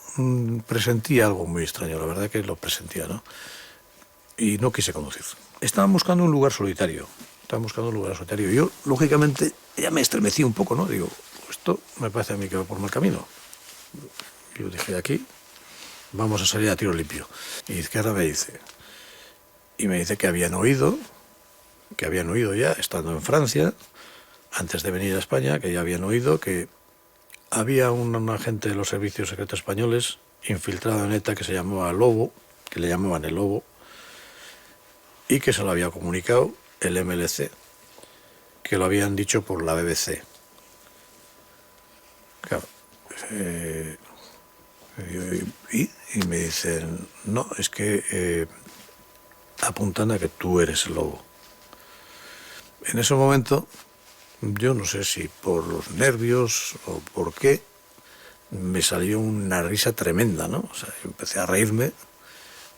presentí algo muy extraño, la verdad que lo presentía, ¿no? Y no quise conducir. Estaban buscando un lugar solitario. Y yo, lógicamente, ya me estremecí un poco, ¿no? Digo, esto me parece a mí que va por mal camino. Yo dije, aquí vamos a salir a tiro limpio. Y Izquierda me dice que habían oído ya, estando en Francia, antes de venir a España, que ya habían oído que había un agente de los servicios secretos españoles infiltrado en ETA que se llamaba Lobo, que le llamaban el Lobo, y que se lo había comunicado el MLC, que lo habían dicho por la BBC. Claro. Y me dicen, no, es que apuntan a que tú eres el Lobo. En ese momento, yo no sé si por los nervios o por qué, me salió una risa tremenda, ¿no? O sea, yo empecé a reírme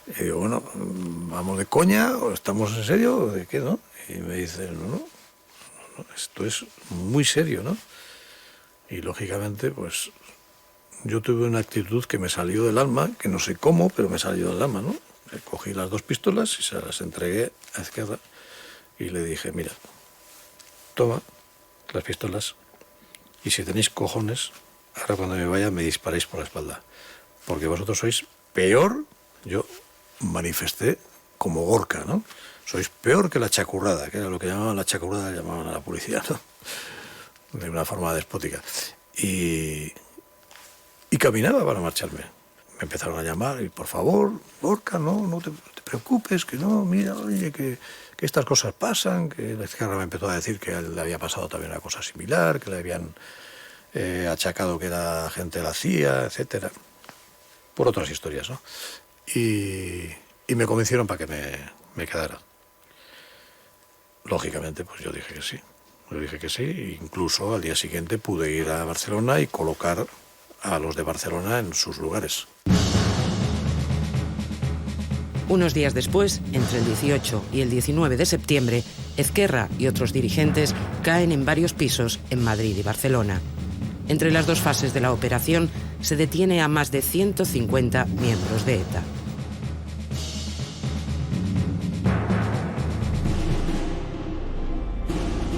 y digo, bueno, ¿vamos de coña o estamos en serio o de qué, no? Y me dicen, no, esto es muy serio, ¿no? Y lógicamente, pues, yo tuve una actitud que me salió del alma, que no sé cómo, pero me salió del alma, ¿no? Cogí las 2 pistolas y se las entregué a Ezquerra y le dije, mira, toma las pistolas y si tenéis cojones, ahora cuando me vaya me disparáis por la espalda, porque vosotros sois peor, yo manifesté como Gorka, ¿no? Sois peor que la chacurrada, que era lo que llamaban la chacurrada, llamaban a la policía, ¿no? De una forma despótica. Y caminaba para marcharme. Me empezaron a llamar y, por favor, Gorka, no te preocupes, que no, mira, oye, que estas cosas pasan, que la Ezquerra me empezó a decir que a él le había pasado también una cosa similar, que le habían achacado que era agente de la CIA, etcétera, por otras historias, ¿no? Y me convencieron para que me quedara. Lógicamente, pues yo dije que sí. Incluso al día siguiente pude ir a Barcelona y colocar a los de Barcelona en sus lugares. Unos días después, entre el 18 y el 19 de septiembre, Ezquerra y otros dirigentes caen en varios pisos en Madrid y Barcelona. Entre las 2 fases de la operación se detiene a más de 150 miembros de ETA.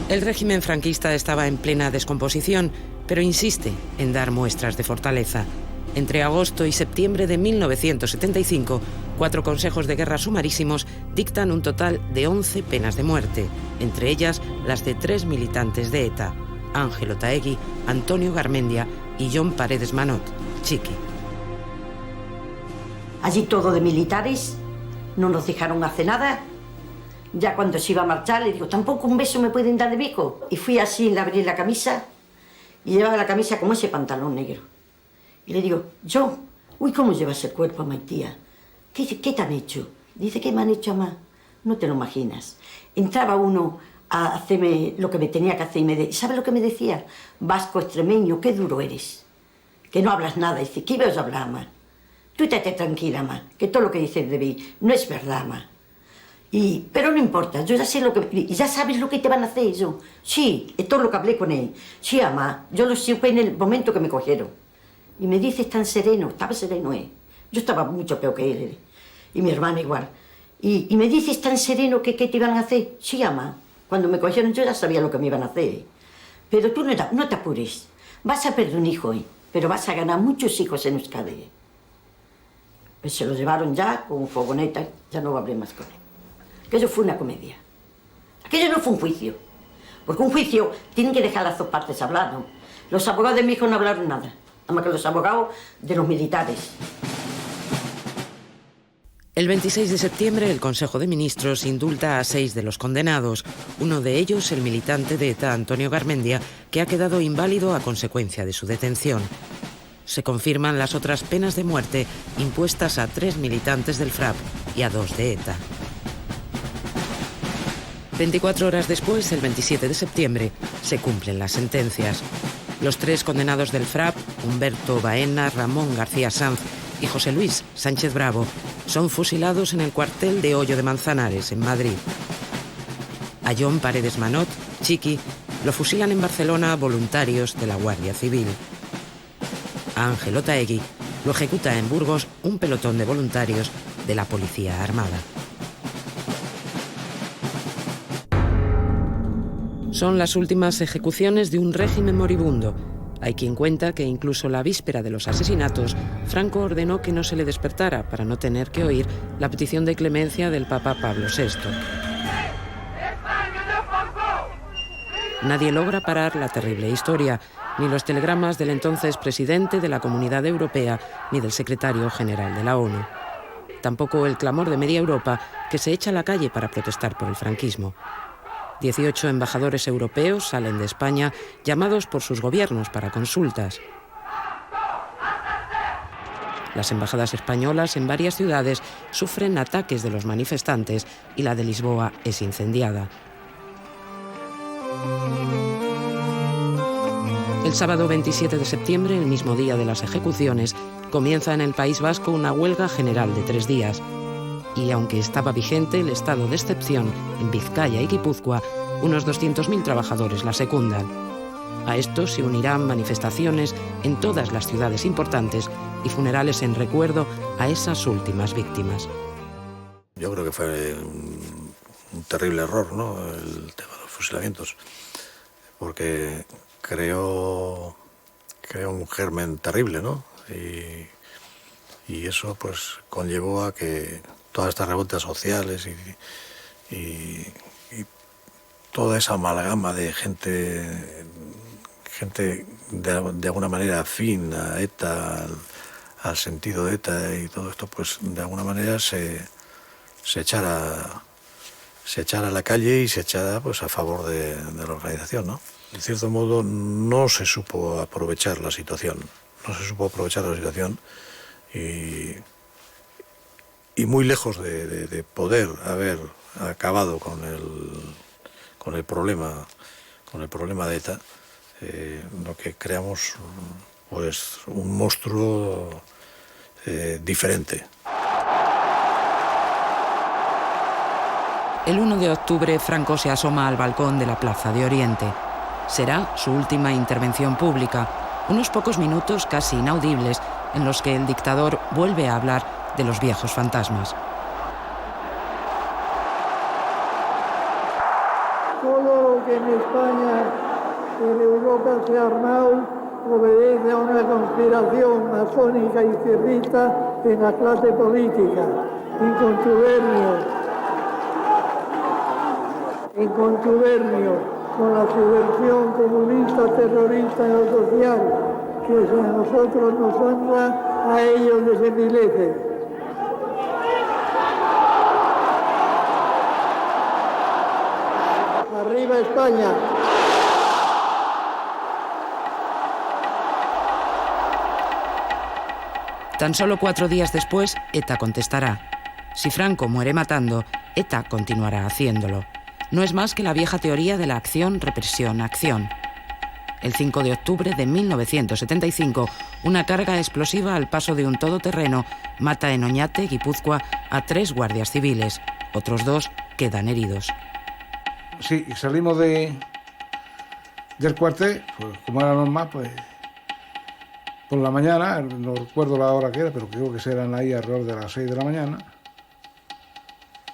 El régimen franquista estaba en plena descomposición, pero insiste en dar muestras de fortaleza. Entre agosto y septiembre de 1975, 4 consejos de guerra sumarísimos dictan un total de 11 penas de muerte, entre ellas las de 3 militantes de ETA, Ángel Otaegui, Antonio Garmendia y John Paredes Manot, Chiqui. Allí todo de militares, no nos dejaron hacer nada. Ya cuando se iba a marchar, le digo, tampoco un beso me pueden dar de beco. Y fui así, le abrí la camisa y llevaba la camisa como ese pantalón negro. Y le digo, yo, uy, ¿cómo llevas el cuerpo, Maitía? ¿Qué te han hecho? Dice, ¿qué me han hecho, mamá? No te lo imaginas. Entraba uno a hacerme lo que me tenía que hacer y ¿sabes lo que me decía? Vasco extremeño, qué duro eres. Que no hablas nada. Dice, ¿qué ibas a hablar, mamá? Tú estate tranquila, mamá, que todo lo que dices de mí no es verdad, mamá. Pero no importa, yo ya sé lo que... ¿Ya sabes lo que te van a hacer? Yo, sí, es todo lo que hablé con él. Sí, mamá, yo lo supe en el momento que me cogieron. Y me dices tan sereno, estaba sereno, Yo estaba mucho peor que él, y mi hermana igual. Y me dices tan sereno que qué te iban a hacer. Sí, mamá, cuando me cogieron yo ya sabía lo que me iban a hacer. Pero tú no te apures. Vas a perder un hijo, pero vas a ganar muchos hijos en Euskadi. Pues se lo llevaron ya con fogoneta, ya no hablé más con él. Aquello fue una comedia. Aquello no fue un juicio. Porque un juicio tienen que dejar las dos partes hablar, ¿no? Los abogados de mi hijo no hablaron nada. Nada más que los abogados de los militares. El 26 de septiembre, el Consejo de Ministros indulta a 6 de los condenados, uno de ellos el militante de ETA, Antonio Garmendia, que ha quedado inválido a consecuencia de su detención. Se confirman las otras penas de muerte impuestas a 3 militantes del FRAP y a 2 de ETA. 24 horas después, el 27 de septiembre, se cumplen las sentencias. Los 3 condenados del FRAP, Humberto Baena, Ramón García Sanz y José Luis Sánchez Bravo, son fusilados en el cuartel de Hoyo de Manzanares, en Madrid. A John Paredes Manot, Chiqui, lo fusilan en Barcelona voluntarios de la Guardia Civil. A Ángel Otaegui lo ejecuta en Burgos un pelotón de voluntarios de la Policía Armada. Son las últimas ejecuciones de un régimen moribundo. Hay quien cuenta que incluso la víspera de los asesinatos, Franco ordenó que no se le despertara para no tener que oír la petición de clemencia del Papa Pablo VI. Nadie logra parar la terrible historia, ni los telegramas del entonces presidente de la Comunidad Europea, ni del secretario general de la ONU. Tampoco el clamor de media Europa, que se echa a la calle para protestar por el franquismo. 18 embajadores europeos salen de España llamados por sus gobiernos para consultas. Las embajadas españolas en varias ciudades sufren ataques de los manifestantes y la de Lisboa es incendiada. El sábado 27 de septiembre, el mismo día de las ejecuciones, comienza en el País Vasco una huelga general de 3 días. Y aunque estaba vigente el estado de excepción en Vizcaya y Guipúzcoa, unos 200.000 trabajadores la secundan. A esto se unirán manifestaciones en todas las ciudades importantes y funerales en recuerdo a esas últimas víctimas. Yo creo que fue un terrible error, ¿no?, el tema de los fusilamientos, porque creó un germen terrible, ¿no? Y eso pues conllevó a que todas estas revueltas sociales y toda esa amalgama de gente de alguna manera afín a ETA, al sentido de ETA y todo esto, pues de alguna manera se echara a la calle y se echara pues a favor de la organización, ¿no? En cierto modo no se supo aprovechar la situación, y muy lejos de poder haber acabado con el problema de ETA, lo que creamos pues un monstruo diferente. El 1 de octubre, Franco se asoma al balcón de la Plaza de Oriente. Será su última intervención pública, unos pocos minutos casi inaudibles en los que el dictador vuelve a hablar de los viejos fantasmas. Todo lo que en España, en Europa se ha armado, obedece a una conspiración masónica y izquierdista en la clase política, en contubernio con la subversión comunista, terrorista y no social, que si a nosotros nos honra, a ellos les envilece. ¡Viva España! Tan solo 4 días después, ETA contestará. Si Franco muere matando, ETA continuará haciéndolo. No es más que la vieja teoría de la acción, represión, acción. El 5 de octubre de 1975, una carga explosiva al paso de un todoterreno mata en Oñate, Guipúzcoa, a 3 guardias civiles. Otros 2 quedan heridos. Sí, salimos del cuartel, pues como era normal, pues por la mañana, no recuerdo la hora que era, pero creo que serán ahí alrededor de las 6 de la mañana.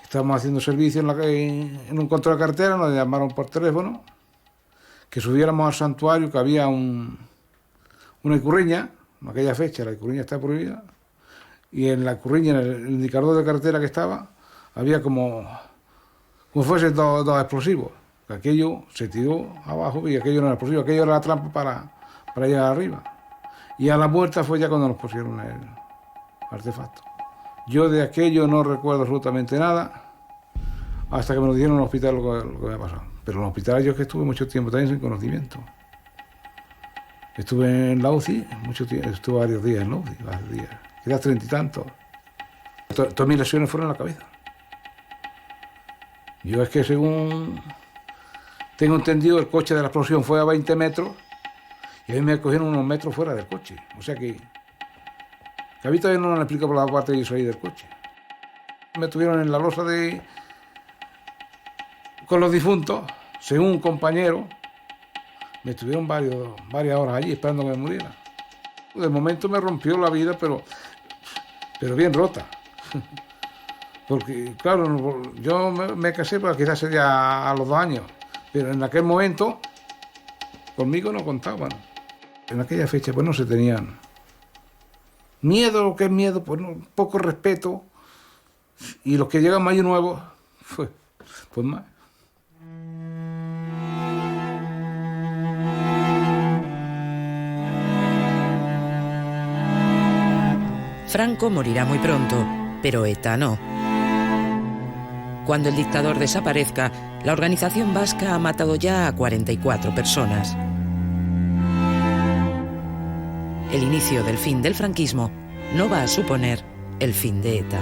Estábamos haciendo servicio en un control de cartera, nos llamaron por teléfono que subiéramos al santuario, que había una icurriña, en aquella fecha la icurriña está prohibida, y en la icurriña, en el indicador de carretera que estaba, había como fuesen dos explosivos. Aquello se tiró abajo y aquello no era explosivo, aquello era la trampa para llegar arriba. Y a la puerta fue ya cuando nos pusieron el artefacto. Yo de aquello no recuerdo absolutamente nada, hasta que me lo dijeron en el hospital lo que había pasado. Pero en el hospital yo que estuve mucho tiempo también sin conocimiento. Estuve en la UCI mucho tiempo, estuve varios días en la UCI, varios días. Quedé 30 y tantos. Todas mis lesiones fueron en la cabeza. Yo es que según tengo entendido, el coche de la explosión fue a 20 metros y a mí me cogieron unos metros fuera del coche. O sea que a mí todavía no me explico por la parte de yo salir del coche. Me tuvieron en la losa con los difuntos, según un compañero, me estuvieron varias horas allí esperando que me muriera. De momento me rompió la vida, pero bien rota. Porque, claro, yo me casé, pero quizás sería a los 2 años, pero en aquel momento conmigo no contaban. En aquella fecha pues no se tenían miedo, lo que es miedo, pues no, poco respeto, y los que llegan más nuevos, pues más. Franco morirá muy pronto, pero ETA no. Cuando el dictador desaparezca, la organización vasca ha matado ya a 44 personas. El inicio del fin del franquismo no va a suponer el fin de ETA.